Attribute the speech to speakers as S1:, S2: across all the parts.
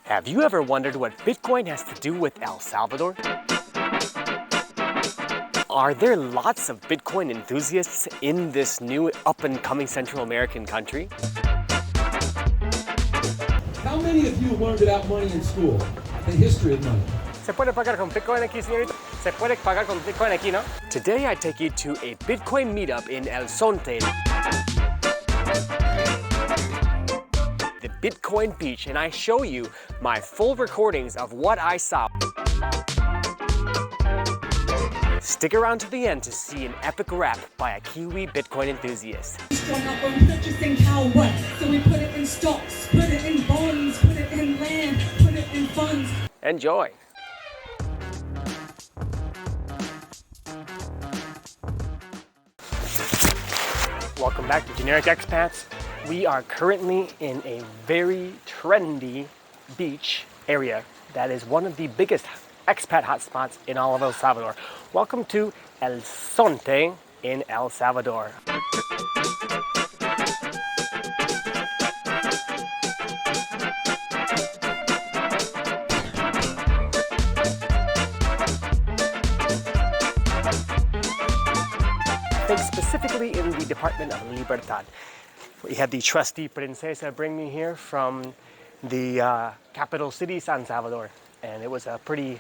S1: Have you ever wondered what Bitcoin has to do with El Salvador? Are there lots of Bitcoin enthusiasts in this new up-and-coming Central American country?
S2: How many of you learned about money in school? The history of money.
S1: ¿Se puede pagar con Bitcoin aquí, señorita? ¿Se puede pagar con Bitcoin aquí, no? Today I take you to a Bitcoin meetup in El Zonte, the Bitcoin beach, and I show you my full recordings of what I saw. Stick around to the end to see an epic rap by a Kiwi Bitcoin enthusiast.
S3: Strung up on purchasing how what? So we put it in stocks, put it in bonds, put it in land, put it in funds.
S1: Enjoy. Welcome back to Generic Expats. We are currently in a very trendy beach area that is one of the biggest expat hotspots in all of El Salvador. Welcome to El Zonte in El Salvador. I think specifically in the Department of Libertad. We had the trusty Princesa bring me here from the capital city, San Salvador. And it was a pretty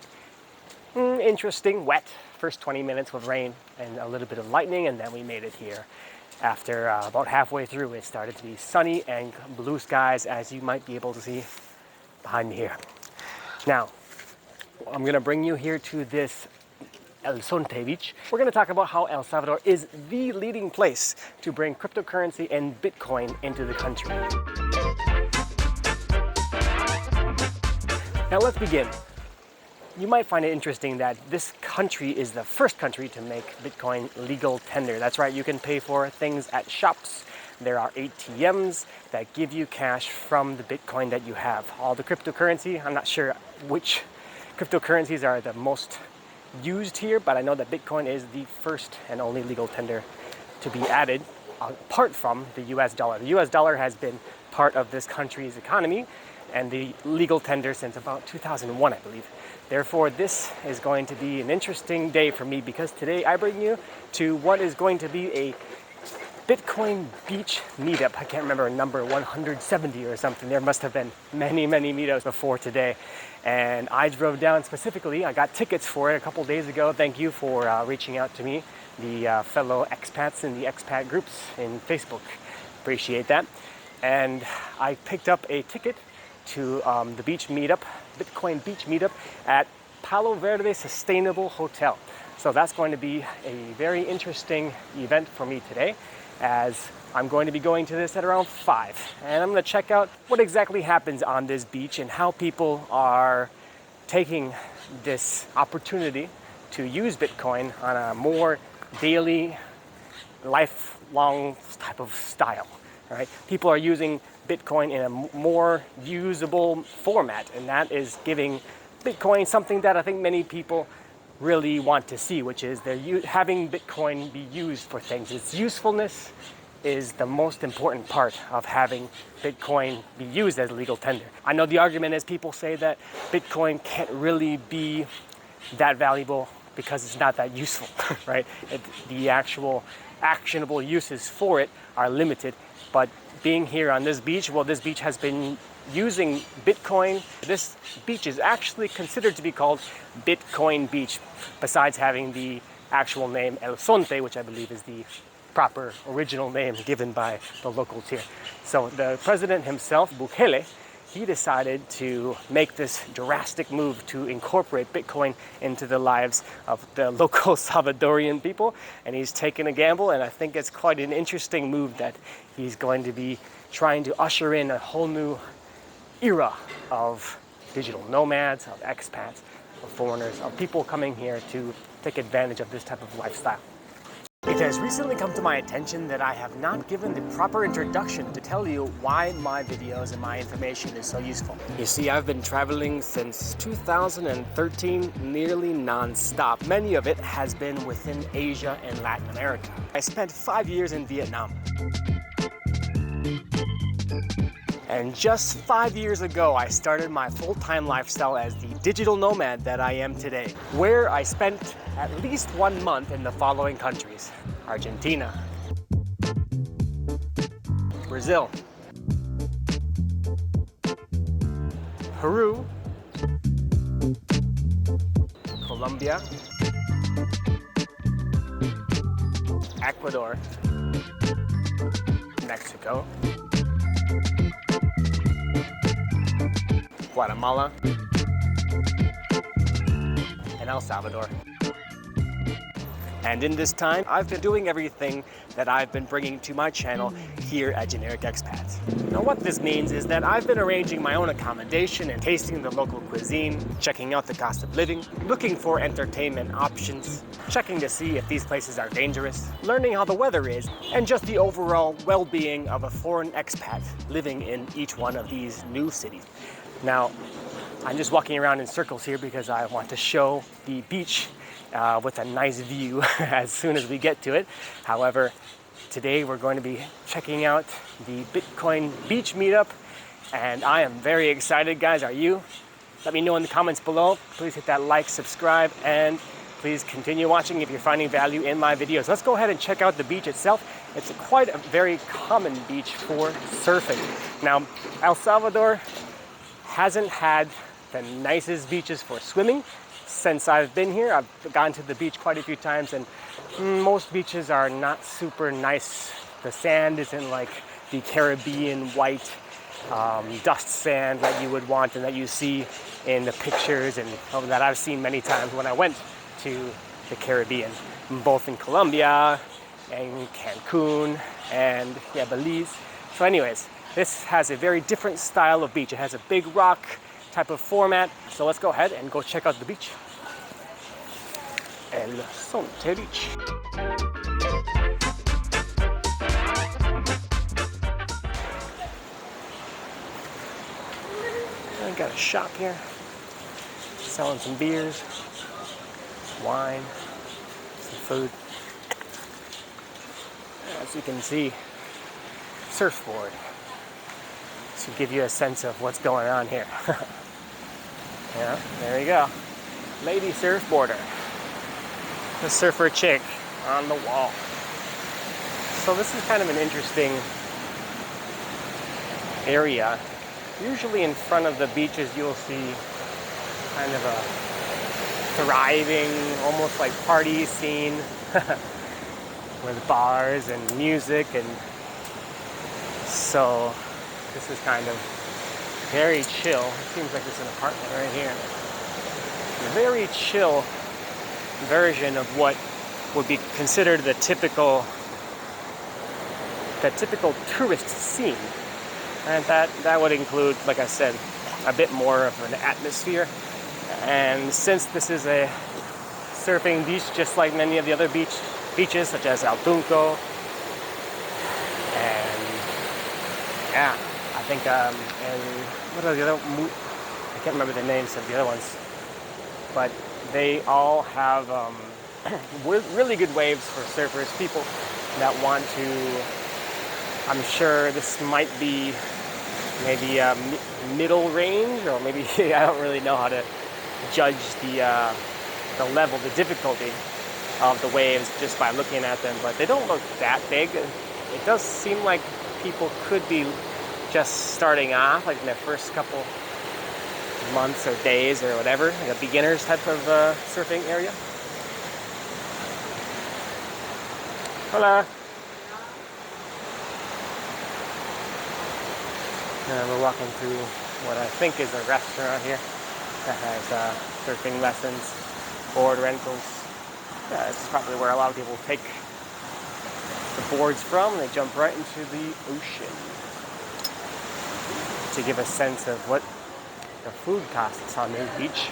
S1: interesting, wet first 20 minutes with rain and a little bit of lightning, and then we made it here. After about halfway through, it started to be sunny and blue skies, as you might be able to see behind me here. Now, I'm gonna bring you here to this El Zonte beach. We're going to talk about how El Salvador is the leading place to bring cryptocurrency and Bitcoin into the country. Now let's begin. You might find it interesting that this country is the first country to make Bitcoin legal tender. That's right, you can pay for things at shops. There are ATMs that give you cash from the Bitcoin that you have. All the cryptocurrency, I'm not sure which cryptocurrencies are the most used here, but I know that Bitcoin is the first and only legal tender to be added apart from the US dollar. The US dollar has been part of this country's economy and the legal tender since about 2001, I believe. Therefore, this is going to be an interesting day for me because today I bring you to what is going to be a Bitcoin beach meetup. I can't remember, number 170 or something. There must have been many meetups before today. And I drove down specifically. I got tickets for it a couple days ago. Thank you for reaching out to me, the fellow expats in the expat groups in Facebook. Appreciate that. And I picked up a ticket to the beach meetup, Bitcoin beach meetup at Palo Verde Sustainable Hotel. So that's going to be a very interesting event for me today, as I'm going to be going to this at around 5. And I'm going to check out what exactly happens on this beach and how people are taking this opportunity to use Bitcoin on a more daily, lifelong type of style. All right? People are using Bitcoin in a more usable format, and that is giving Bitcoin something that I think many people really want to see, which is they're having Bitcoin be used for things. Its usefulness is the most important part of having Bitcoin be used as legal tender. I know the argument is people say that Bitcoin can't really be that valuable because it's not that useful, right? The actual actionable uses for it are limited. But being here on this beach, well, this beach has been using Bitcoin. This beach is actually considered to be called Bitcoin Beach, besides having the actual name El Zonte, which I believe is the proper original name given by the locals here. So the president himself, Bukele, he decided to make this drastic move to incorporate Bitcoin into the lives of the local Salvadorian people. And he's taken a gamble, and I think it's quite an interesting move that he's going to be trying to usher in a whole new era of digital nomads, of expats, of foreigners, of people coming here to take advantage of this type of lifestyle. It has recently come to my attention that I have not given the proper introduction to tell you why my videos and my information is so useful. You see, I've been traveling since 2013, nearly non-stop. Many of it has been within Asia and Latin America. I spent 5 years in Vietnam. And just 5 years ago, I started my full-time lifestyle as the digital nomad that I am today, where I spent at least 1 month in the following countries: Argentina, Brazil, Peru, Colombia, Ecuador, Mexico, Guatemala, and El Salvador. And in this time, I've been doing everything that I've been bringing to my channel here at Generic Expats. Now what this means is that I've been arranging my own accommodation and tasting the local cuisine, checking out the cost of living, looking for entertainment options, checking to see if these places are dangerous, learning how the weather is, and just the overall well-being of a foreign expat living in each one of these new cities. Now, I'm just walking around in circles here because I want to show the beach with a nice view as soon as we get to it. However, today we're going to be checking out the Bitcoin beach meetup, and I am very excited, guys. Are you? Let me know in the comments below. Please hit that like, subscribe, and please continue watching if you're finding value in my videos. Let's go ahead and check out the beach itself. It's quite a very common beach for surfing. Now, El Salvador hasn't had the nicest beaches for swimming since I've been here. I've gone to the beach quite a few times, and most beaches are not super nice. The sand isn't like the Caribbean white dust sand that you would want and that you see in the pictures and that I've seen many times when I went to the Caribbean, both in Colombia and Cancun and Belize. So anyways, this has a very different style of beach. It has a big rock type of format. So let's go ahead and go check out the beach. El Sonte Beach. I got a shop here, selling some beers, wine, some food. As you can see, surfboard to give you a sense of what's going on here. Yeah, there you go. Lady surfboarder. The surfer chick on the wall. So this is kind of an interesting area. Usually in front of the beaches you'll see kind of a thriving, almost like party scene with bars and music, and so this is kind of very chill. It seems like there's an apartment right here. A very chill version of what would be considered the typical tourist scene. And that would include, like I said, a bit more of an atmosphere. And since this is a surfing beach, just like many of the other beaches, such as El Tunco, and yeah, I think, and what are the other, I can't remember the names of the other ones, but they all have really good waves for surfers, people that want to, I'm sure this might be maybe a middle range, or maybe I don't really know how to judge the level, the difficulty of the waves just by looking at them, but they don't look that big. It does seem like people could be just starting off, like in their first couple months or days or whatever, like a beginner's type of surfing area. Hola. We're walking through what I think is a restaurant here that has surfing lessons, board rentals. This is probably where a lot of people take the boards from. They jump right into the ocean. To give a sense of what the food costs on this beach,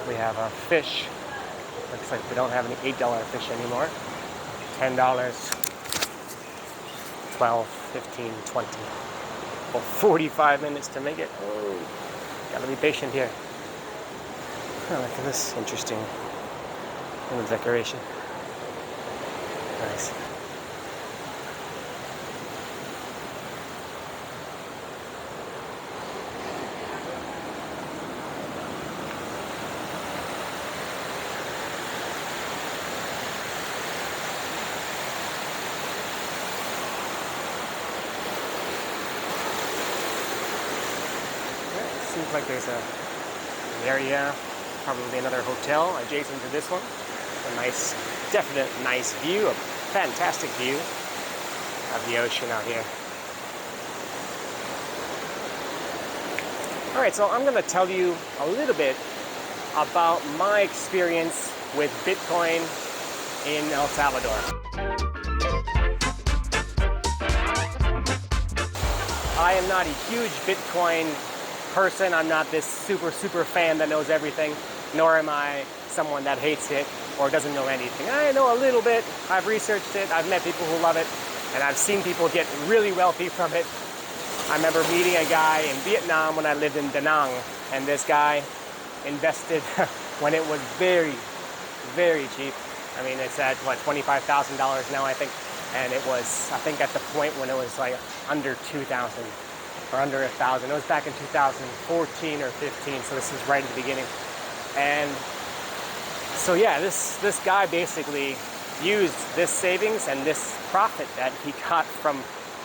S1: we have a fish. Looks like we don't have any $8 fish anymore. $10, $12, $15, $20. Well, 45 minutes to make it. Oh, gotta be patient here. Oh, look at this interesting little decoration. Nice. looks like there's an area, probably another hotel adjacent to this one. A nice, definite nice view, a fantastic view of the ocean out here. All right, so I'm going to tell you a little bit about my experience with Bitcoin in El Salvador. I am not a huge Bitcoin person. I'm not this super fan that knows everything, nor am I someone that hates it or doesn't know anything. I know a little bit. I've researched it. I've met people who love it, and I've seen people get really wealthy from it. I remember meeting a guy in Vietnam when I lived in Da Nang, and this guy invested when it was very cheap. I mean, it's at what, $25,000 now, I think, and it was, I think, at the point when it was like under 2,000 or under 1,000. It was back in 2014 or 15, so this is right at the beginning. And so yeah, this guy basically used this savings and this profit that he got from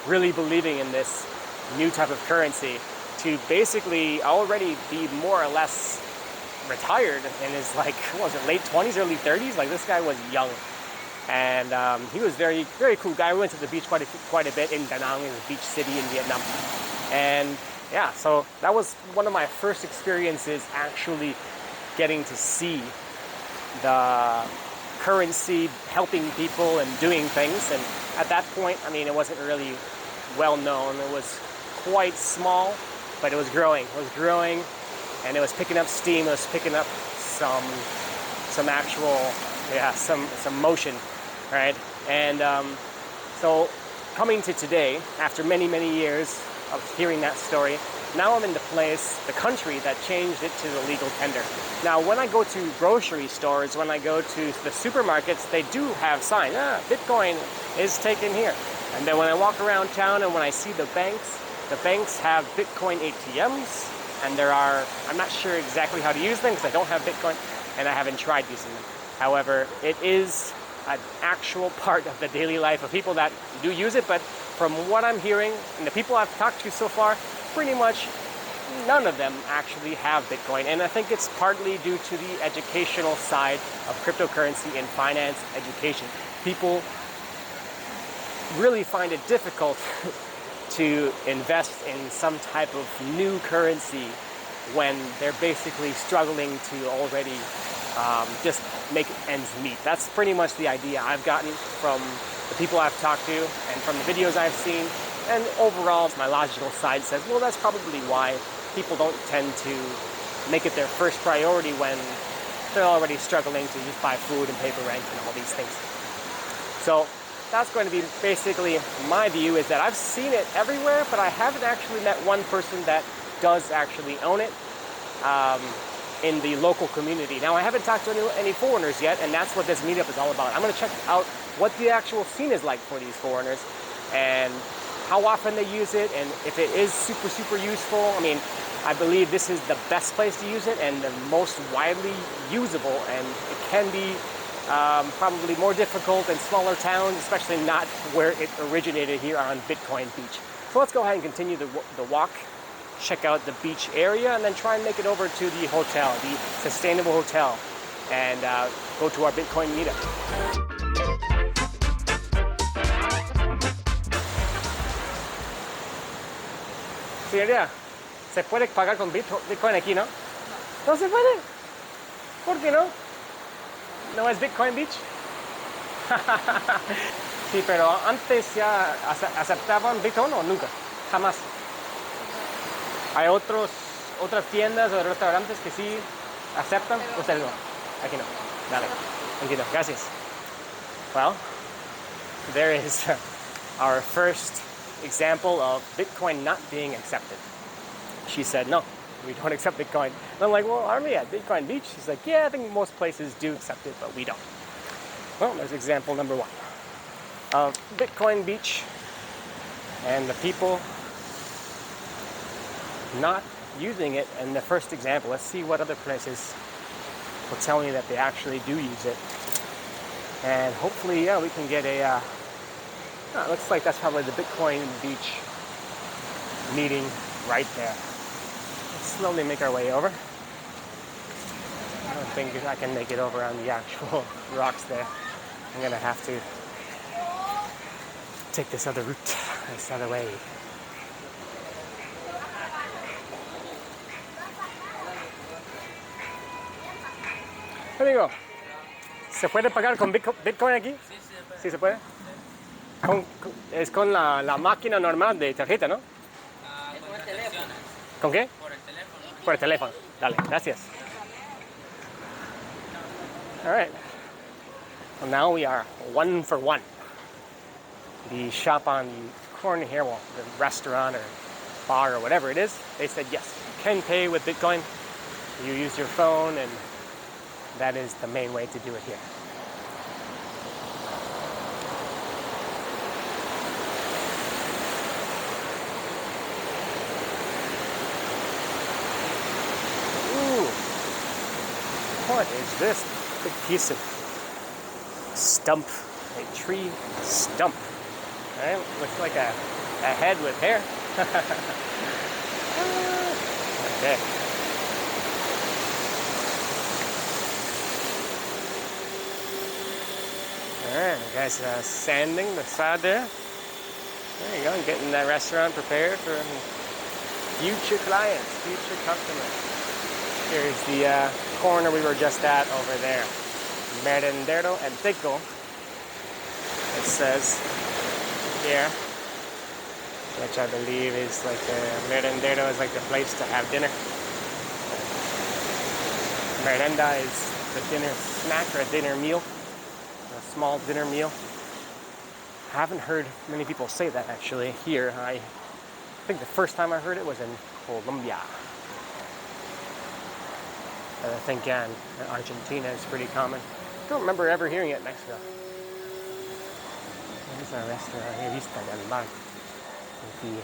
S1: really believing in this new type of currency to basically already be more or less retired in his, like, what was it, late 20s, early 30s? Like, this guy was young. And he was very cool guy. We went to the beach quite a bit in Da Nang, in the beach city in Vietnam. And yeah, so that was one of my first experiences actually getting to see the currency helping people and doing things. And at that point, I mean, it wasn't really well known. It was quite small, but it was growing. It was growing, and it was picking up steam. It was picking up some actual, yeah, some motion, right? And so coming to today, after many years of hearing that story, now I'm in the country that changed it to the legal tender. Now, when I go to grocery stores, when I go to the supermarkets, they do have signs, Bitcoin is taken here. And then when I walk around town and when I see the banks have Bitcoin ATMs, and I'm not sure exactly how to use them because I don't have Bitcoin and I haven't tried using them. However, it is an actual part of the daily life of people that do use it, but from what I'm hearing and the people I've talked to so far, pretty much none of them actually have Bitcoin. And I think it's partly due to the educational side of cryptocurrency and finance education. People really find it difficult to invest in some type of new currency when they're basically struggling to already just make ends meet. That's pretty much the idea I've gotten from the people I've talked to and from the videos I've seen. And overall, my logical side says, well, that's probably why people don't tend to make it their first priority when they're already struggling to just buy food and pay for rent and all these things. So that's going to be basically my view, is that I've seen it everywhere, but I haven't actually met one person that does actually own it in the local community. Now, I haven't talked to any foreigners yet, and that's what this meetup is all about. I'm going to check out what the actual scene is like for these foreigners and how often they use it, and if it is super useful. I mean, I believe this is the best place to use it and the most widely usable, and it can be probably more difficult in smaller towns, especially not where it originated here on Bitcoin Beach. So let's go ahead and continue the walk, check out the beach area, and then try and make it over to the hotel, the Sustainable Hotel, and go to our Bitcoin meetup. Señoría, ¿se puede pagar con Bitcoin aquí, no? ¿No se puede? ¿Por qué no? ¿No es Bitcoin Beach? Sí, pero antes ya aceptaban Bitcoin o nunca, jamás. Hay otras tiendas o restaurantes que sí aceptan, ustedes no. Aquí no. Dale. Aquí no. Gracias. Well, there is our first example of Bitcoin not being accepted. She said, no, we don't accept Bitcoin. And I'm like, well, are we at Bitcoin Beach? She's like, yeah, I think most places do accept it, but we don't. Well, there's example number one of Bitcoin Beach and the people not using it. And the first example, let's see what other places will tell me that they actually do use it. And hopefully, yeah, we can get a, it looks like that's probably the Bitcoin Beach meeting right there. slowly make our way over. I don't think I can make it over on the actual rocks there. I'm gonna have to take this other route, this other way. Amigo, ¿se puede pagar con Bitcoin aquí? Sí, se puede. Es con la máquina normal de tarjeta, ¿no?
S4: Por el teléfono.
S1: ¿Con qué?
S4: Por el teléfono.
S1: Por el teléfono. Dale, gracias. All right. Well, now we are 1 for 1. The shop on the corner here, well, the restaurant or bar or whatever it is, they said yes, you can pay with Bitcoin. You use your phone, and that is the main way to do it here. Ooh, what is this big piece of stump? A tree stump. Right? Looks like a head with hair. Okay. Alright, the guy's sanding the side there. There you go, getting that restaurant prepared for future clients, future customers. Here's the corner we were just at over there. Merendero and Pico. It says here, which I believe is like the merendero is like the place to have dinner. Merenda is the dinner snack or a dinner meal, a small dinner meal. I haven't heard many people say that actually here. I think the first time I heard it was in Colombia. I think in Argentina it's pretty common. I don't remember ever hearing it in Mexico. There's a restaurant here, Vista del Mar. The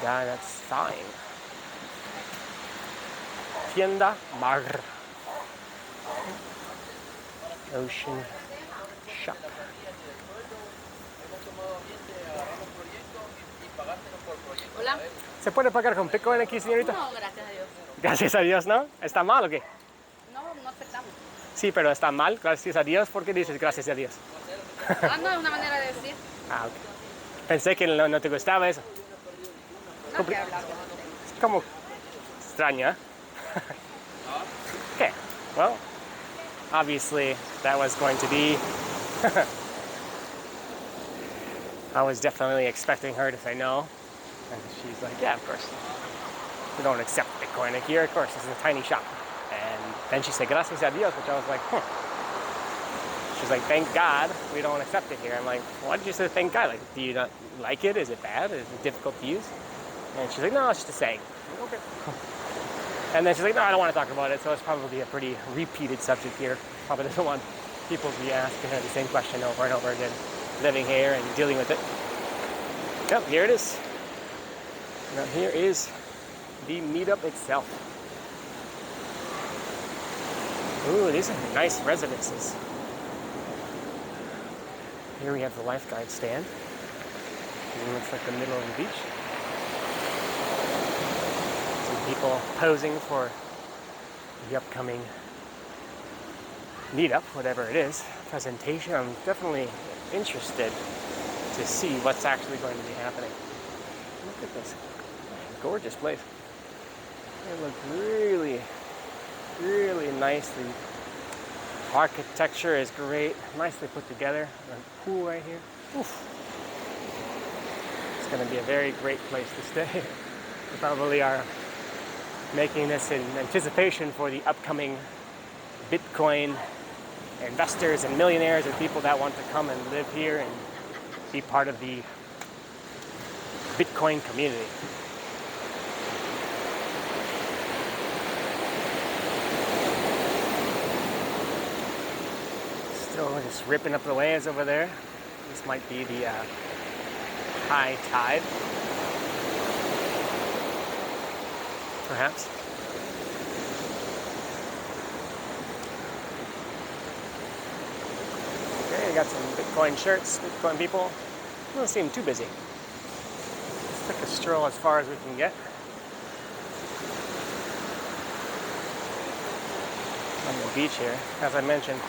S1: guy that's sign. Tienda Mar. Ocean Shop.
S5: Hola.
S1: ¿Se puede pagar con Bitcoin aquí, señorita?
S5: No, gracias a Dios.
S1: Gracias a Dios, ¿no? ¿Está mal o qué?
S5: No, no aceptamos.
S1: Sí, pero está mal, gracias a Dios. ¿Por qué dices gracias a Dios?
S5: No, es una manera de decir.
S1: Ah, ok. Pensé que no te gustaba eso.
S5: No que hablar.
S1: Es como extraño, ¿eh? Okay, well, obviously that was going to be... I was definitely expecting her to say no. And she's like, yeah, of course. We don't accept Bitcoin here, of course. This is a tiny shop. And then she said, gracias a Dios, which I was like, She's like, thank God we don't accept it here. I'm like, why did you say thank God? Like, do you not like it? Is it bad? Is it difficult to use? And she's like, no, it's just a saying. Like, okay. And then she's like, no, I don't want to talk about it. So it's probably a pretty repeated subject here. Probably doesn't want people to be asking her the same question over and over again, living here and dealing with it. Yep, here it is. Now here is the meetup itself. Ooh, these are nice residences. Here we have the lifeguard stand. It looks like the middle of the beach. Some people posing for the upcoming meetup, whatever it is, presentation. I'm definitely interested to see what's actually going to be happening. Look at this gorgeous place. It looks really, really nicely. Architecture is great, nicely put together. A pool right here. Oof. It's going to be a very great place to stay. We probably are making this in anticipation for the upcoming Bitcoin investors and millionaires and people that want to come and live here and be part of the Bitcoin community. Still just ripping up the waves over there. This might be the high tide, perhaps. Okay, we got some Bitcoin shirts, Bitcoin people. Doesn't seem too busy. Let's take a stroll as far as we can get. on the beach here. As I mentioned,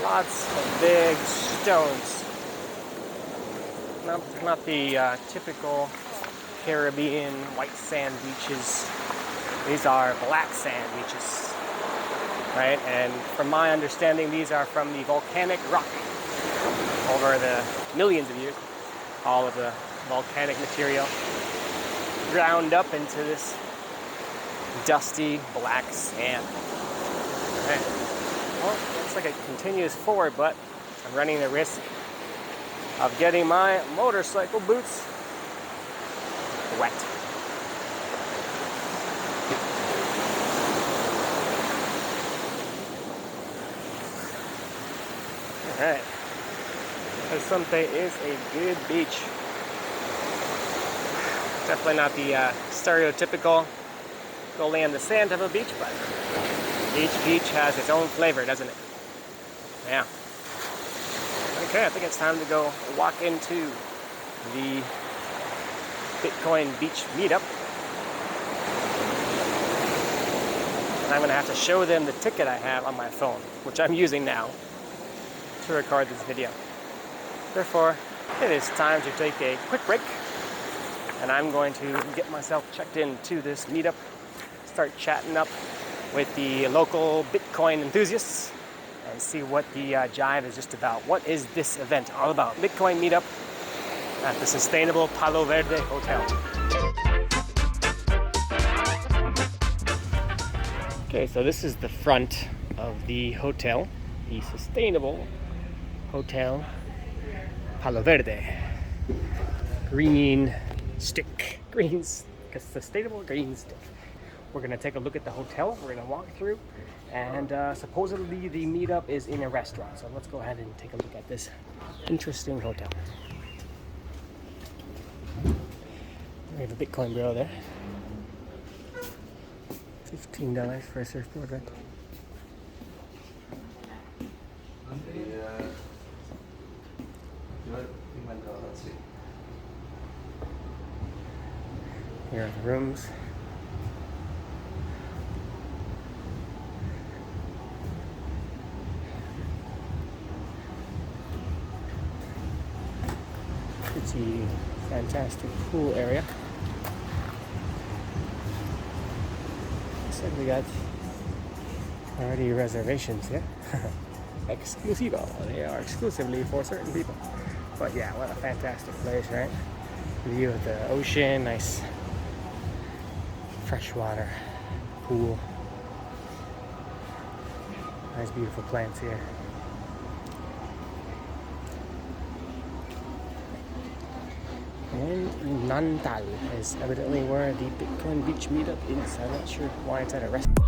S1: lots of big stones. Not the typical Caribbean white sand beaches. These are black sand beaches, right? And from my understanding, these are from the volcanic rock over the millions of years. All of the volcanic material ground up into this dusty black sand. Right. Well, looks like it continues forward, but I'm running the risk of getting my motorcycle boots wet. Alright. Asante is a good beach. Definitely not the stereotypical go lay on the sand type of beach, but each beach has its own flavor, doesn't it? Yeah. Okay, I think it's time to go walk into the Bitcoin Beach meetup. And I'm going to have to show them the ticket I have on my phone, which I'm using now to record this video. Therefore, it is time to take a quick break, and I'm going to get myself checked into this meetup, start chatting up with the local Bitcoin enthusiasts, and see what the jive is just about. What is this event all about? Bitcoin meetup at the sustainable Palo Verde Hotel. Okay, so this is the front of the hotel, the sustainable Hotel Palo Verde. Green sustainable green stick. We're gonna take a look at the hotel. We're gonna walk through, and supposedly the meetup is in a restaurant. So let's go ahead and take a look at this interesting hotel. We have a Bitcoin bro there. $15 for a surfboard rent. Here are the rooms. Pretty fantastic pool area. Looks like we got already reservations here. Exclusivo. They are exclusively for certain people. But yeah, what a fantastic place, right? View of the ocean, nice freshwater pool. Nice beautiful plants here. And Nantal is evidently where the Bitcoin Beach meetup is. I'm not sure why it's at a restaurant.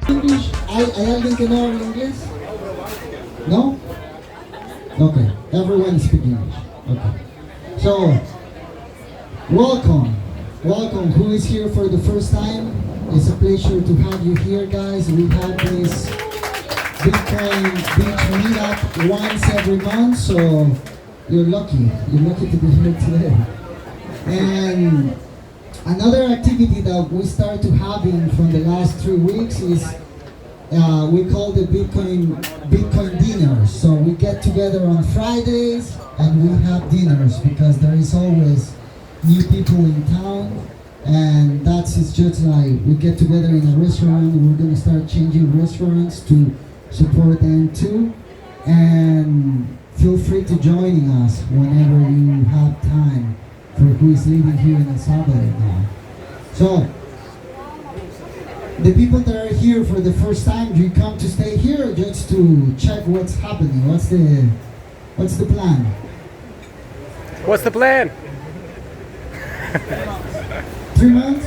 S6: English? ¿Hay alguien que no habla inglés? No? Okay, everyone speaks English. Okay. So, welcome. Who is here for the first time? It's a pleasure to have you here, guys. We have this Bitcoin Beach meetup once every month, so you're lucky. You're lucky to be here today. And another activity that we started having from the last 3 weeks is we call the Bitcoin dinners. So we get together on Fridays and we have dinners because there is always new people in town, and it's just like we get together in a restaurant. We're gonna start changing restaurants to support them too, and feel free to joining us whenever you have time for who is living here in El Salvador now. So the people that are here here for the first time? Do you come to stay here or just to check what's happening? What's the plan?
S1: What's the plan?
S6: 3 months?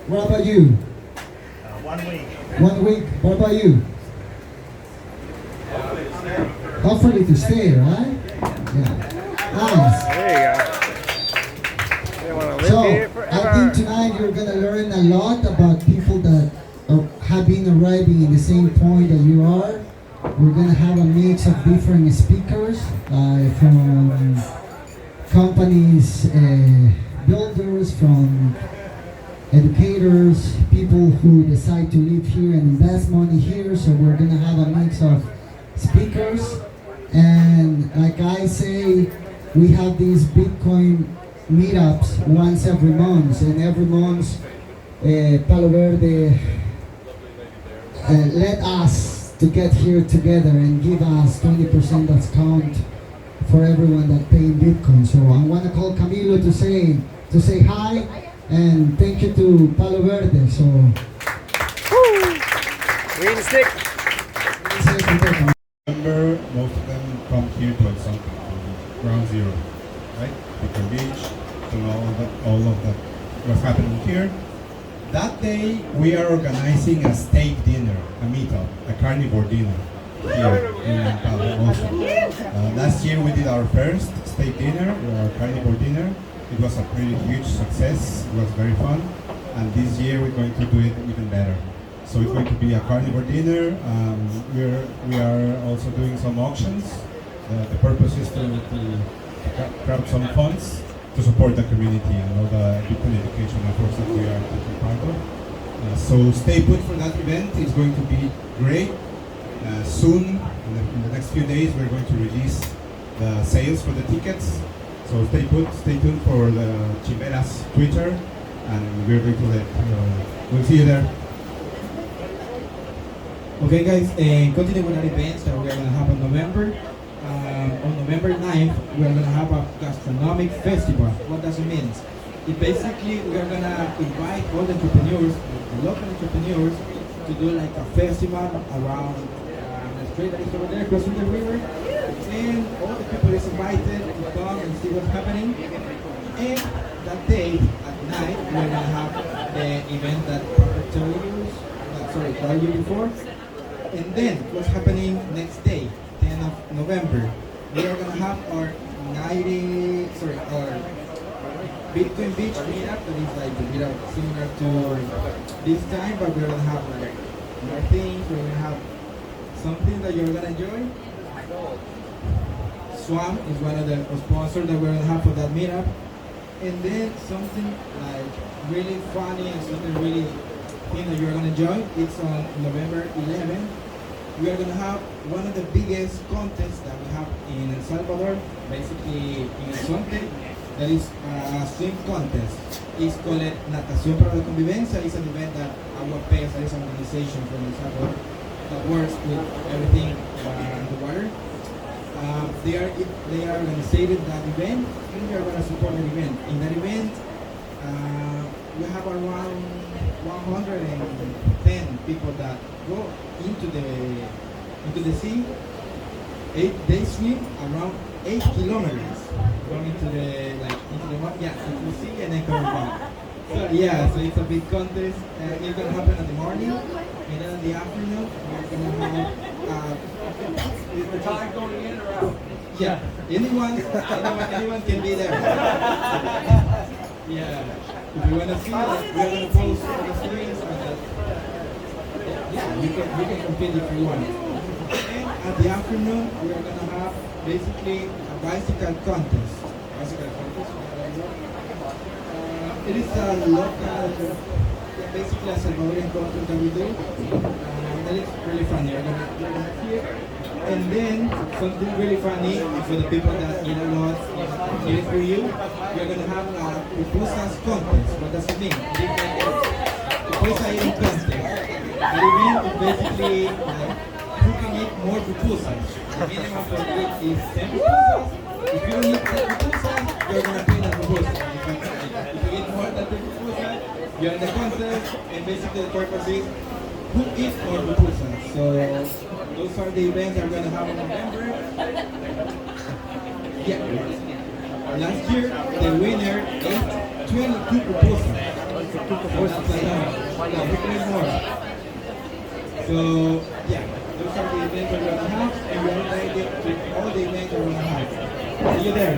S6: What about you?
S7: 1 week.
S6: 1 week? What about you? Hopefully to stay, right? Yeah. Nice.
S1: There you go. They want to live
S6: So,
S1: here
S6: I
S1: forever.
S6: think tonight you're gonna learn a lot about people that have been arriving in the same point that you are. We're gonna have a mix of different speakers from companies, builders, from educators, people who decide to live here and invest money here. So we're gonna have a mix of speakers. And like I say, we have these Bitcoin meetups once every month, and every month Palo Verde let us to get here together and give us 20% discount for everyone that pay in Bitcoin. So I want to call Camilo to say hi and thank you to Palo Verde. So
S1: Green stick.
S7: Remember, most of them come here to something, to ground zero, right? Picker Beach, to know all of that what's happening here. That day, we are organizing a steak dinner, a meetup, a carnivore dinner here in Palo also. Last year we did our first steak dinner, our carnivore dinner. It was a pretty huge success. It was very fun. And this year we're going to do it even better. So it's going to be a carnivore dinner. We are also doing some auctions. The purpose is to grab some funds to support the community and all the Bitcoin education efforts that we are taking part of. So stay put for that event. It's going to be great. Soon, in the next few days, we're going to release the sales for the tickets. So stay put, stay tuned for the Chimeras Twitter, and we're going to we'll see you there.
S8: Okay guys, continue with our events that we're going to have in November. On November 9th, we're going to have a gastronomic festival. What does it mean? It basically, we're going to invite all the entrepreneurs, the local entrepreneurs, to do like a festival around the street that is over there, crossing the river. And all the people is invited to come and see what's happening. And that day, at night, we're going to have the event that Parker told you before. And then, what's happening next day, 10th of November, we are going to have our our Bitcoin Beach meetup, that is like the meetup similar to this time, but we're going to have like more things, we're going to have something that you're going to enjoy. Swamp is one of the sponsors that we're going to have for that meetup. And then something like really funny and something really that you're going to enjoy. It's on November 11th. We are going to have one of the biggest contests that we have in El Salvador, basically in El Zonte. That is a swim contest. It's called Natación para la Convivencia. It's an event that Aguapeas, that is an organization from El Salvador that works with everything in the water. They are organizing that event, and we are going to support the event. In that event, we have around 110 people that go into the sea. They swim around 8 kilometers, going into the water, into the sea, and then coming back. So so it's a big contest. It's gonna happen in the morning, and then in the afternoon we're gonna have. Is the time going in or out? Yeah, anyone can be there. If you wanna see, we're gonna post all the screens. You can compete if you want. And at the afternoon, we are gonna have basically a bicycle contest. It is a local, basically a Salvadorian contest that we do. That is really funny. We're gonna see it. And then something really funny for the people that eat a lot, it is for you. We're gonna have a pupusas contest. What does it mean? Pupusa eating contest. What it means is basically who can eat more pupusas. The minimum for it is 10 pupusas. If you don't eat 10 pupusas, you're gonna pay the pupusa. If you eat more than 10 pupusas, you're in the contest, and basically the purpose is who is our pupusas. So those are the events that we're going to have in November. Yeah. Last year, the winner ate 22 pupusas. Yeah, we need more. So, yeah, those are the events we're going to have, and we're invited to all the events we're going to have. See you there.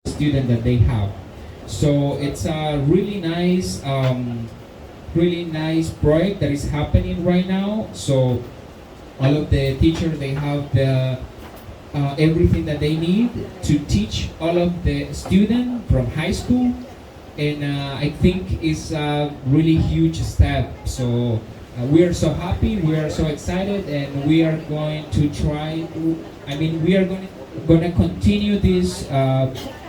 S9: Student that they have. So it's a really nice project that is happening right now. So all of the teachers, they have the everything that they need to teach all of the students from high school, and I think it's a really huge step. So we are so happy, we are so excited, and we are going to try to, we are going to continue this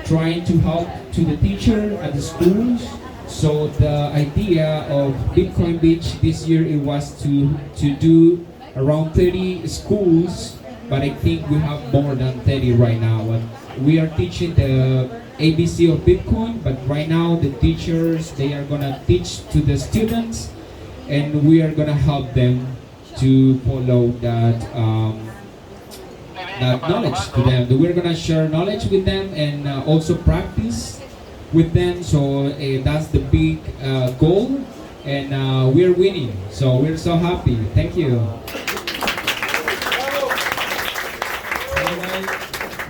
S9: trying to help to the teacher at the schools. So the idea of Bitcoin Beach this year, it was to do around 30 schools, but I think we have more than 30 right now. And we are teaching the ABC of Bitcoin, but right now the teachers, they are gonna teach to the students, and we are gonna help them to follow that knowledge to them. We're gonna share knowledge with them and also practice with them. So that's the big goal, and we're winning. So we're so happy. Thank you.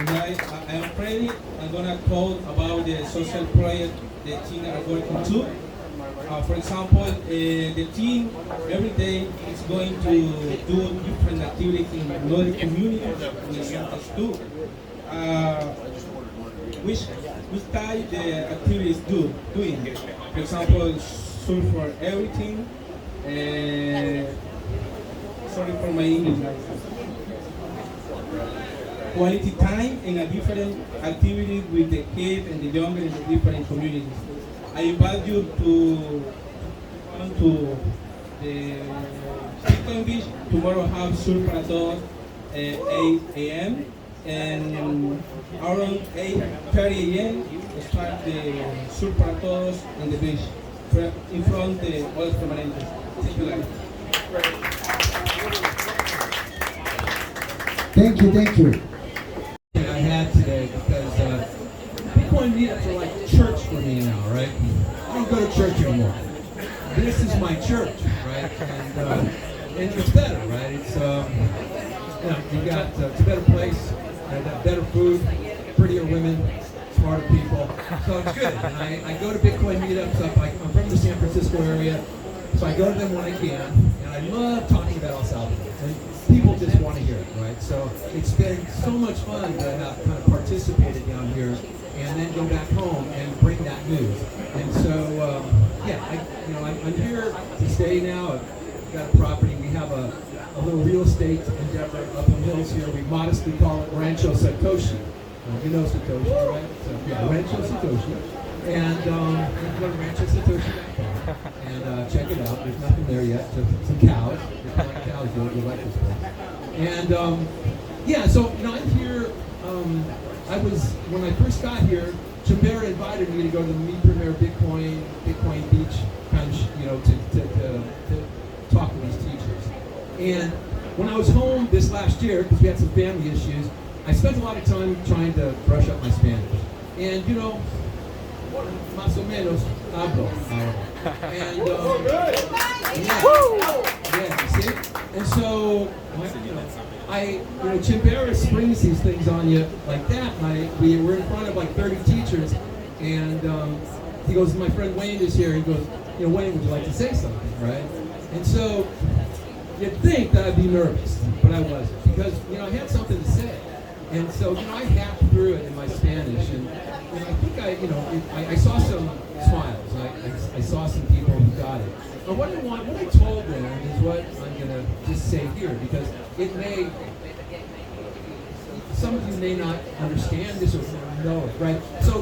S8: I am ready. I'm gonna talk about the social project the team are working to. For example, the team every day is going to do different activities in another community we sent us to. Which type the activities doing? For example, surf for everything. Sorry for my English. Quality time in a different activity with the kids and the younger in the different communities. I invite you to come to the Bitcoin Beach. Tomorrow have surf para todos 8 a.m. and around 8:30 a.m. start the surf para todos in the beach in front of the Olas Permanentes. Thank you, guys.
S6: Thank you, thank you.
S2: I had today because Bitcoin meetups are like church for me now, right? I don't go to church anymore. This is my church, right? And it's better, right? It's you got it's a better place, better food, prettier women, smarter people. So it's good. And I go to Bitcoin meetups. I'm from the San Francisco area, so I go to them when I can, and I love talking about El Salvador. And people just want to hear it, right? So it's been so much fun to have kind of participated down here, and then go back home and bring that news. And so, I'm here to stay now. I've got a property. We have a little real estate endeavor up in the hills here. We modestly call it Rancho Satoshi. You know Satoshi, right? So, yeah, Rancho Satoshi. And you can go to ranchosatoshi.com and check it out. There's nothing there yet. Just some cows. If you like cows, you'll like this place. And so I'm here. When I first got here, Chambera invited me to go to the Mi Primer Bitcoin Beach, kind of, to talk to these teachers. And when I was home this last year, because we had some family issues, I spent a lot of time trying to brush up my Spanish. And más o menos hablo. And you see? And so Chambera springs these things on you like that. And we were in front of like 30 teachers, and he goes, my friend Wayne is here. He goes, Wayne, would you like to say something, right? And so you'd think that I'd be nervous, but I wasn't, because I had something to say. And so I hacked through it in my Spanish, and I think I saw some smiles. I saw some people who got it. But what I told them is what I'm gonna just say here, because some of you may not understand this or know it, right? So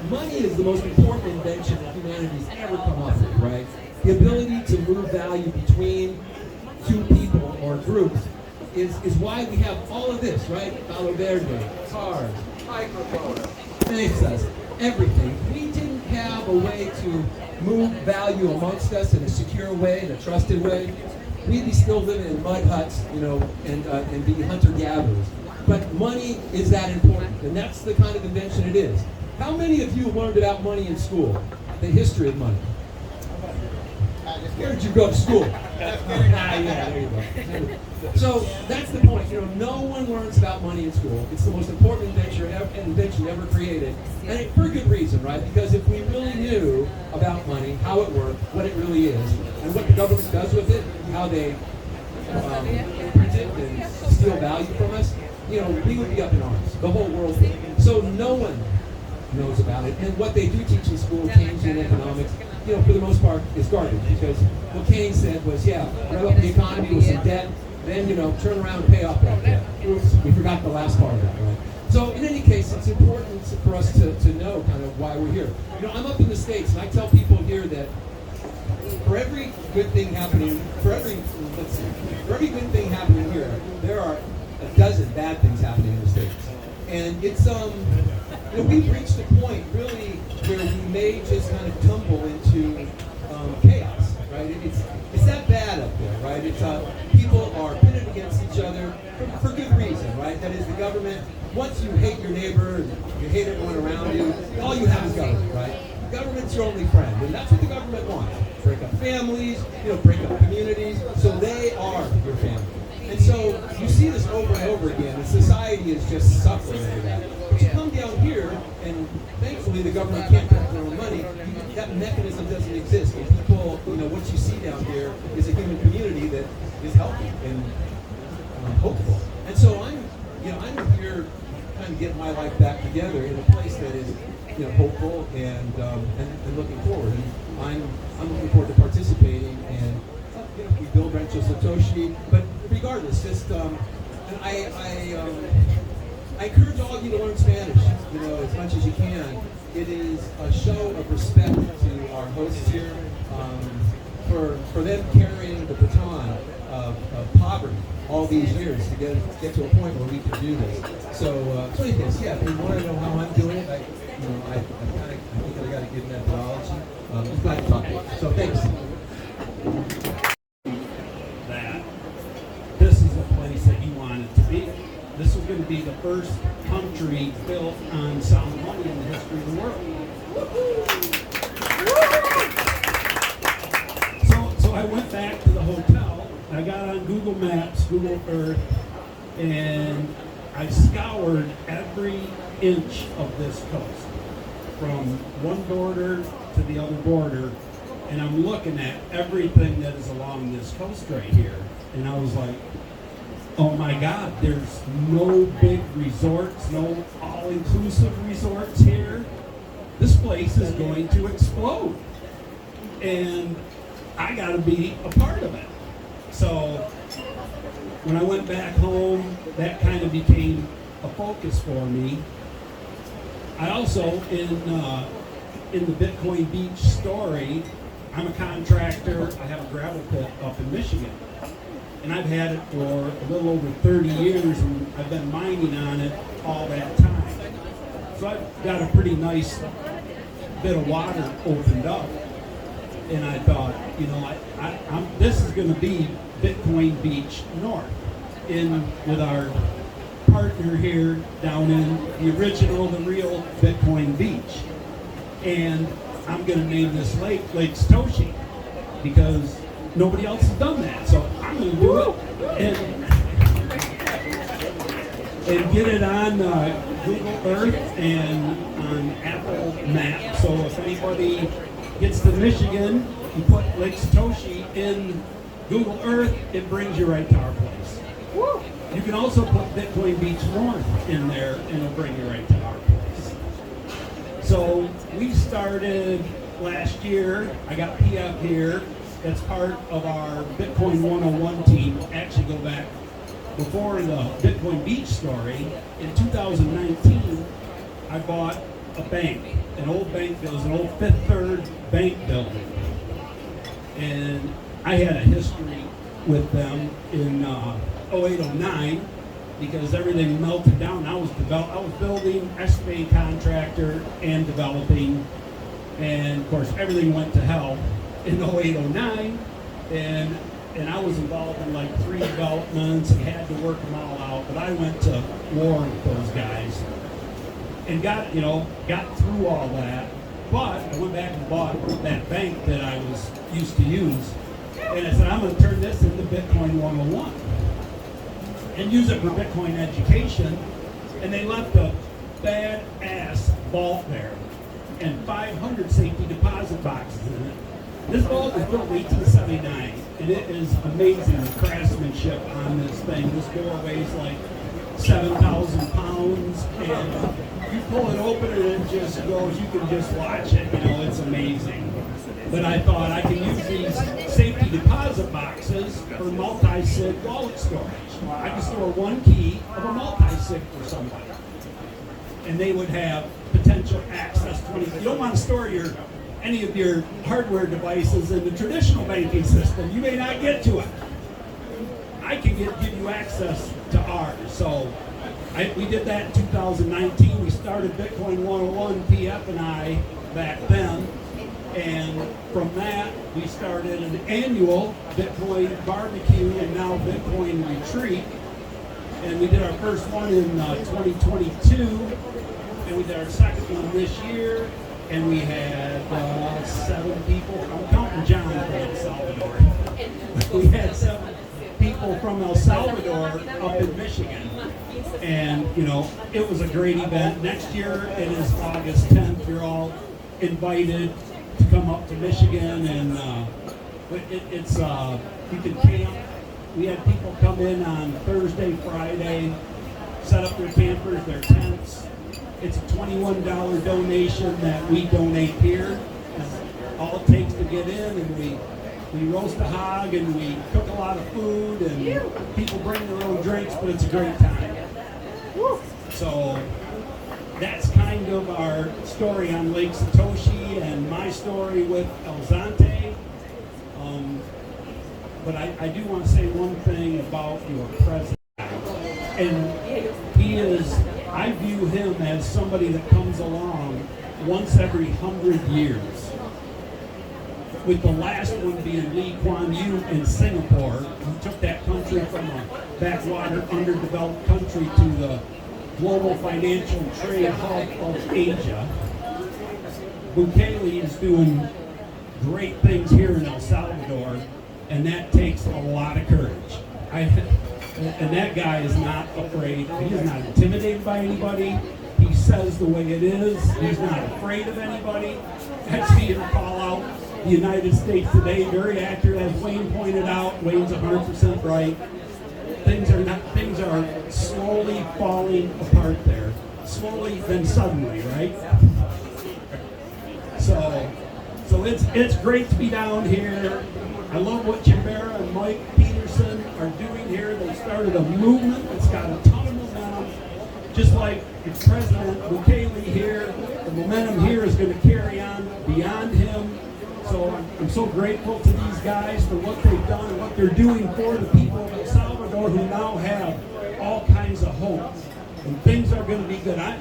S2: money is the most important invention that humanity's ever come up with, right? The ability to move value between two people or groups is why we have all of this, right? Palo Verde, cars, microphones, mesas, everything. We didn't have a way to move value amongst us in a secure way, in a trusted way, we'd be still living in mud huts, you know, and be hunter-gatherers. But money is that important, and that's the kind of invention it is. How many of you learned about money in school? The history of money. Where did you go to school? Yeah, there you go. So that's the point. You know, no one learns about money in school. It's the most important invention ever created, and for a good reason, right? Because if we really knew about money, how it worked, what it really is, and what the government does with it, how they print it and steal value from us, you know, we would be up in arms. The whole world would. So no one knows about it, and what they do teach in school, Keynesian economics, you know, for the most part, is garbage, because what Keynes said was, yeah, rev up the economy with some debt, then, you know, turn around and pay off that debt. Oops, we forgot the last part of that, right? So in any case, it's important for us to know kind of why we're here. You know, I'm up in the States, and I tell people here that for every good thing happening, for every good thing happening here, there are a dozen bad things happening in the States. And it's, you know, we've reached a point really where we may just kind of tumble into chaos, right? It's that bad up there, right? It's people are pitted against each other for good reason, right? That is, the government, once you hate your neighbor and you hate everyone around you, all you have is government, right? Government's your only friend, and that's what the government wants. Break up families, you know, break up communities, so they are your family. And so you see this over and over again, and society is just suffering under that. But you come down here, and thankfully the government can't print their own money. That mechanism doesn't exist. And people, you know, what you see down here is a human community that is healthy and hopeful. And so I'm here kind of getting my life back together in a place that is, you know, hopeful and looking forward. And I'm looking forward to participating and. We build Rancho Satoshi, but regardless, just and I encourage all of you to learn Spanish, you know, as much as you can. It is a show of respect to our hosts here, for them carrying the baton of poverty all these years to get to a point where we can do this. So anyways, yeah, if you want to know how I'm doing it, I think I got a good methodology. I'm glad to talk to you. So thanks.
S10: This was going to be the first country built on sound money in the history of the world. So I went back to the hotel. I got on Google Maps, Google Earth, and I scoured every inch of this coast, from one border to the other border, and I'm looking at everything that is along this coast right here. And I was like, oh my God, there's no big resorts, no all-inclusive resorts here. This place is going to explode. And I gotta be a part of it. So when I went back home, that kind of became a focus for me. I also, in the Bitcoin Beach story, I'm a contractor. I have a gravel pit up in Michigan. And I've had it for a little over 30 years, and I've been mining on it all that time. So I've got a pretty nice bit of water opened up. And I thought, you know, this is going to be Bitcoin Beach North, in with our partner here down in the real Bitcoin Beach. And I'm going to name this lake Satoshi, because nobody else has done that, so I'm going to do it and get it on Google Earth and on Apple Maps. So if anybody gets to Michigan, you put Lake Satoshi in Google Earth, it brings you right to our place. You can also put Bitcoin Beach North in there, and it'll bring you right to our place. So we started last year. I got P up here. That's part of our Bitcoin 101 team. Actually go back before the Bitcoin Beach story. In 2019, I bought a bank, an old bank that was an old Fifth Third bank building. And I had a history with them in 08-09 because everything melted down. I was building, excavating contractor, and developing And of course, everything went to hell in 08, 09. And I was involved in like 3 developments and had to work them all out. But I went to war with those guys and got through all that. But I went back and bought that bank that I was used to use. And I said, I'm going to turn this into Bitcoin 101 and use it for Bitcoin education. And they left a badass vault there and 500 safety deposit boxes in it. This vault was built in 1879, and it is amazing the craftsmanship on this thing. This door weighs like 7,000 pounds, and you pull it open and it just goes, you can just watch it, it's amazing. But I thought I can use these safety deposit boxes for multi-sig wallet storage. I can store 1 key of a multi-sig for somebody. And they would have potential access 20. You don't want to store any of your hardware devices in the traditional banking system. You may not get to it. I can give you access to ours. So we did that in 2019. We started Bitcoin 101, PF and I, back then. And from that, we started an annual Bitcoin barbecue and now Bitcoin retreat. And we did our first one in 2022. And we did our second one this year. And we had 7 people. I'm counting John from El Salvador. We had 7 people from El Salvador up in Michigan. And, it was a great event. Next year, it is August 10th. You're all invited to come up to Michigan. And it's you can camp. We had people come in on Thursday, Friday, set up their campers, their tents. It's a $21 donation that we donate here. That's all it takes to get in, and we roast a hog and we cook a lot of food, and people bring their own drinks, but it's a great time. So that's kind of our story on Lake Satoshi and my story with El Zante. But I do want to say one thing about your president. And he is, I view him as somebody that comes along once every 100 years. With the last one being Lee Kuan Yew in Singapore, who took that country from a backwater, underdeveloped country to the global financial trade hub of Asia. Bukele is doing great things here in El Salvador, and that takes a lot of courage. And that guy is not afraid. He's not intimidated by anybody. He says the way it is. He's not afraid of anybody. I see him call out the United States today, very accurate, as Wayne pointed out. Wayne's 100% right. Things are slowly falling apart there. Slowly, then suddenly, right? So it's great to be down here. I love what Chimbera and Mike Peterson are doing here. They started a movement that's got a ton of momentum. Just like President Bukele here, the momentum here is going to carry on beyond him. So I'm so grateful to these guys for what they've done and what they're doing for the people of El Salvador, who now have all kinds of hope. And things are going to be good.
S3: A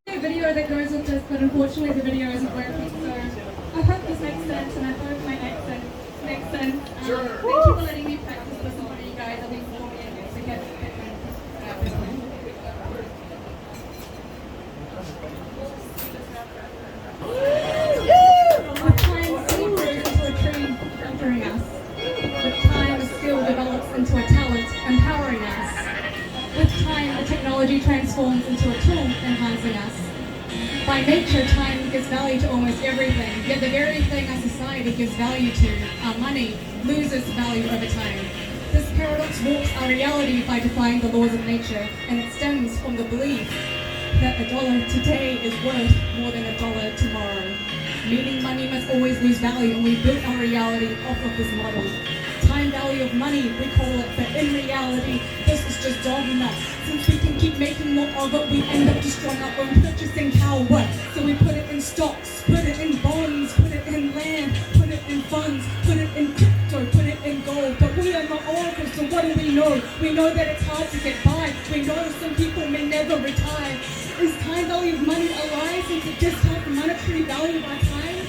S3: video that goes with this, but unfortunately the video isn't working. So I hope this makes sense, and I hope my accent makes sense. Thank you for letting me practice this in front of you guys. I think for me and to get into a talent, empowering us. With time, the technology transforms into a tool, enhancing us. By nature, time gives value to almost everything, yet the very thing our society gives value to, our money, loses value over time. This paradox warps our reality by defying the laws of nature, and it stems from the belief that $1 today is worth more than $1 tomorrow. Meaning money must always lose value, and we built our reality off of this model. Time value of money, we call it, but in reality, this is just dogma. Since we can keep making more of it, we end up just strung up on purchasing power. So we put it in stocks, put it in bonds, put it in land, put it in funds, put it in crypto, put it in gold. But we are not oracles, so what do we know? We know that it's hard to get by. We know some people may never retire. Is time value of money a lie since it discounts the monetary value of our time?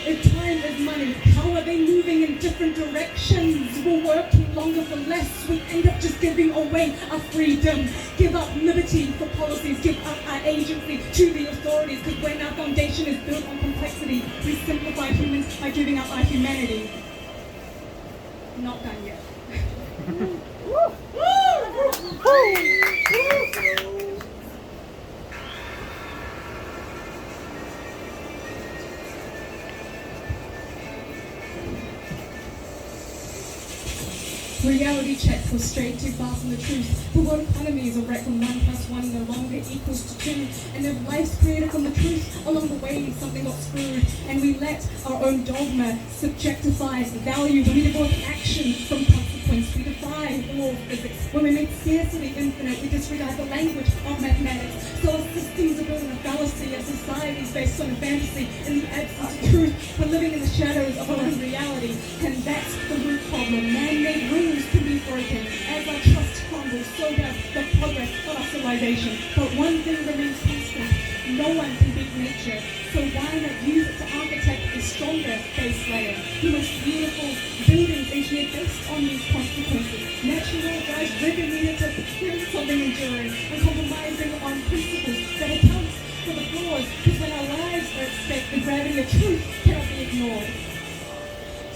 S3: If time is money, how are they moving in different directions? We're working longer for less. We end up just giving away our freedom. Give up liberty for policies. Give up our agency to the authorities. Because when our foundation is built on complexity, we simplify humans by giving up our humanity. Not done yet. Reality check was straight too far from the truth. The world economy is a wreck when 1 + 1 no longer equals to 2. And if life's created from the truth, along the way something got screwed. And we let our own dogma subjectify value. When we divorce action from consequence, we defy the law of physics. When we make scarcity infinite, we disregard the language of mathematics. So our systems are built on a fallacy, a society is based on a fantasy. In the absence of truth, we're living in the shadows of our own reality. And that's the root problem. Man-made rules can be broken. As our trust crumbles, so does the progress of our civilization. But one thing remains constant. No one can beat nature. So why not use it to architect a stronger base layer? The most beautiful buildings is here based on these consequences. Natural guys really needed to build something enduring and compromising on principles that accounts for the flaws. Because when our lives are at stake, the gravity of truth cannot be ignored.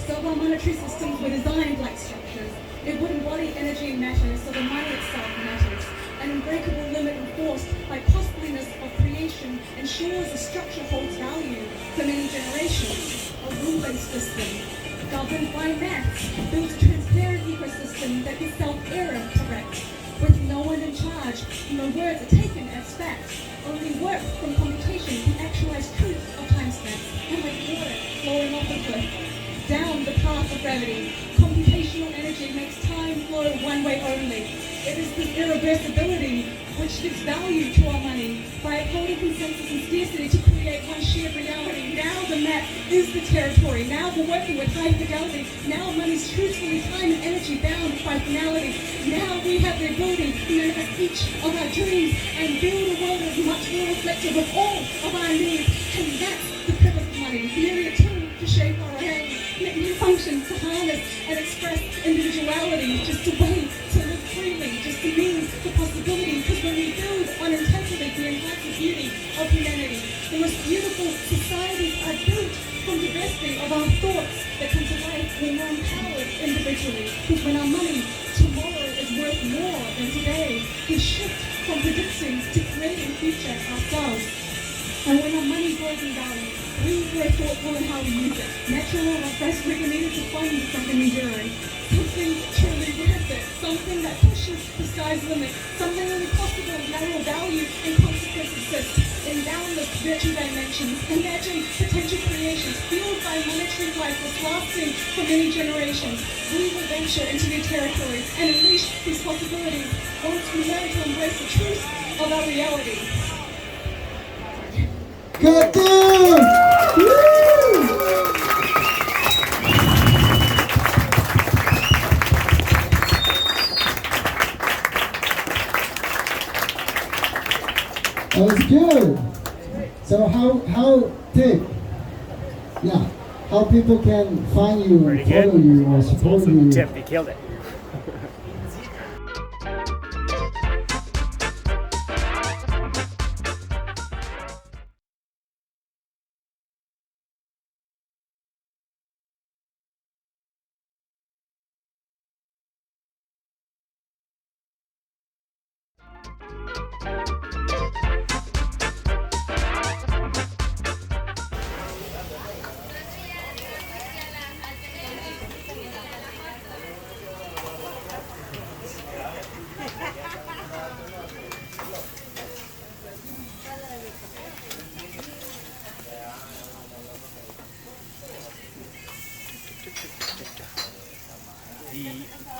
S3: So our monetary systems were designed like structures. It would embody energy and matter, so the money itself matters. An unbreakable limit enforced by costliness of creation ensures the structure holds value for many generations. A rule-based system, governed by maths, builds a transparent ecosystem that can self-error correct. With no one in charge, no words are taken as fact. Only work from computation can actualize truth of time spent. And like water flowing off a cliff, down the path of gravity, computational energy makes time flow one way only. It is this irreversibility which gives value to our money by upholding consensus and scarcity to create one shared reality. Now the map is the territory. Now we're working with high fidelity. Now money's truthfully time and energy bound by finality. Now we have the ability to manifest each of our dreams and build a world that is much more reflective of all of our needs. And that's the purpose of money. Merely a tool to shape our reality. Let me function to harness and express individuality, just a way to live freely, just a means for possibility. Because when we build on integrity, we enhance the beauty of humanity. The most beautiful societies are built from diversity of our thoughts that come to life when we're empowered individually. Because when our money tomorrow is worth more than today, we shift from predicting to creating future ourselves. And when our money grows in value, we are thoughtful in how we use it. Natural or best needed to fund something enduring. Something truly worth it. Something that pushes the sky's limit. Something only possible in lateral value and consequence exist. In boundless virtue dimensions. Imagine potential creations fueled by monetary life that's lasting for many generations. We will venture into new territories and unleash these possibilities once we learn to embrace the truth of our reality.
S6: Good dude! Woo! That was good. So how people can find you,
S1: Pretty
S6: follow
S1: good.
S6: you, or support you?
S1: Tip, you killed it. The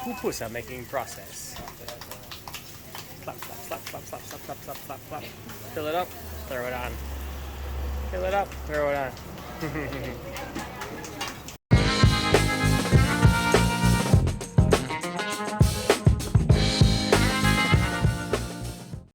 S1: pupusa making process. Slap, slap, slap, slap, slap, slap, slap, slap, slap, slap. Fill it up, throw it on. Fill it up, throw it on.